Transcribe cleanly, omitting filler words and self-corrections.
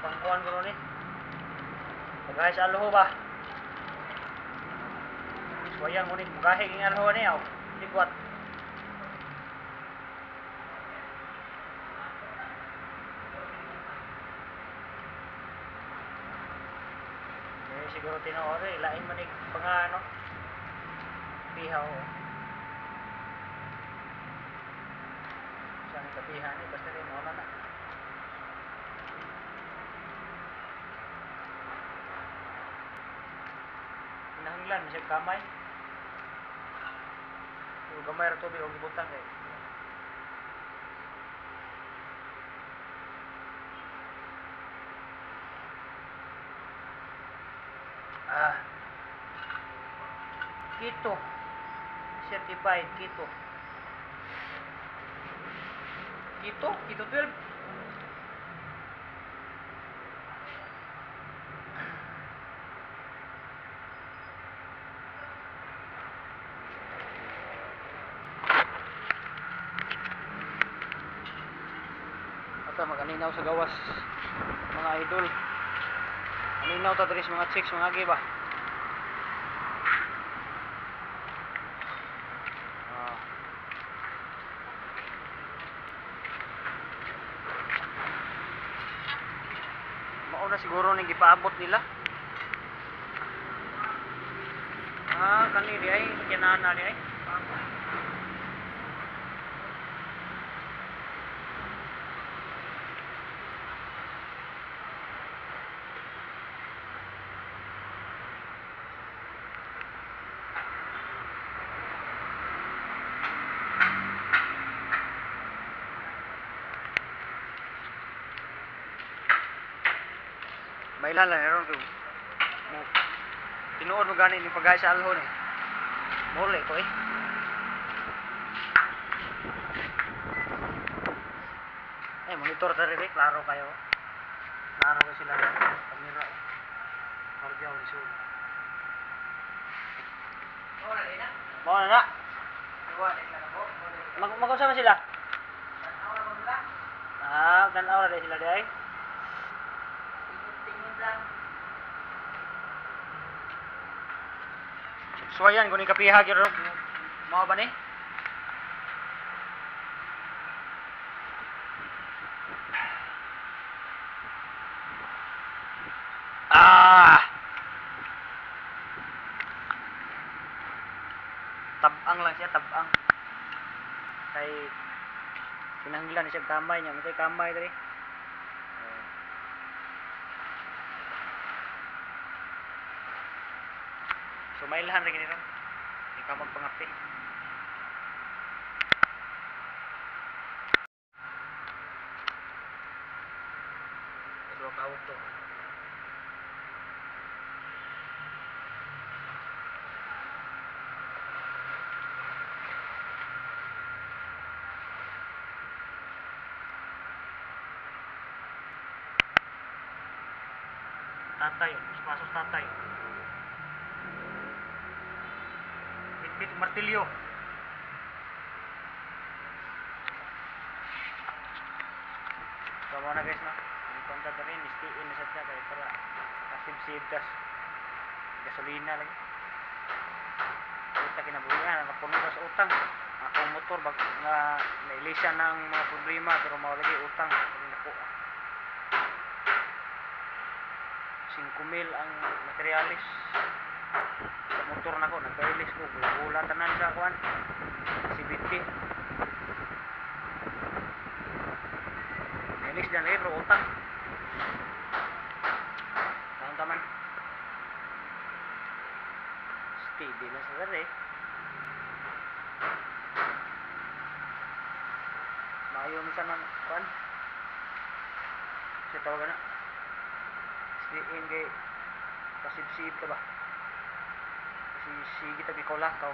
pangkuhan ko nun eh. Magahe sa alho ba? Suwayan ko ni magahe ng alho ni aw. Likwat. Eh siguro tinoore, lain man pangano. Pihaw. Saan kapihan eh, basta rin mo na. Nahanglan siya kamay. Yung gamay ra tubig og ibutang kay. Keto. Certified keto. Keto 12. Ata maganinaw sa gawas mga idol. Aninaw ta diri mga chicks mga agi ba. Mao na siguro ning gipaabot nila. Kani di ay kinana di ay. Mailan lang ron ko. Tinuod mo gani ni pagay sa alhon eh. Mole ko eh. Monitor ta rin klaro kayo. Klaro ko sila ng kamera. Kardiyaw ni Sud. Mo na. Mag-usap sila. Ganaw ra sila di ay. Suwayan kung ikapiha gyud mao ba ni? Tabang lang siya, tabang. Kay kinahanglan siya kamay niya, may kamay diri. So mailhan rin nito. Hindi ka magpangapi. Ito ang kawag to. Tatay, pasos tatay. Bit martilyo. So mo na guys na. Ikonta ta rin istiin na sa kay para kasib-sib gas gasolina lagi. Kita kinabuhian napuno sa utang. Akong motor bag nga nailisa ng mga problema pero mao lagi utang nako. 5,000 ang materialis. Sa motor nako nagkailis ko bula tanan sa kuan CBT ilis dan lagi bro utang taman steady na sa dere mayo minsan ng kuan sa tawagan na steady kay pasib-sib ta ba. Sige kita bikolakaw.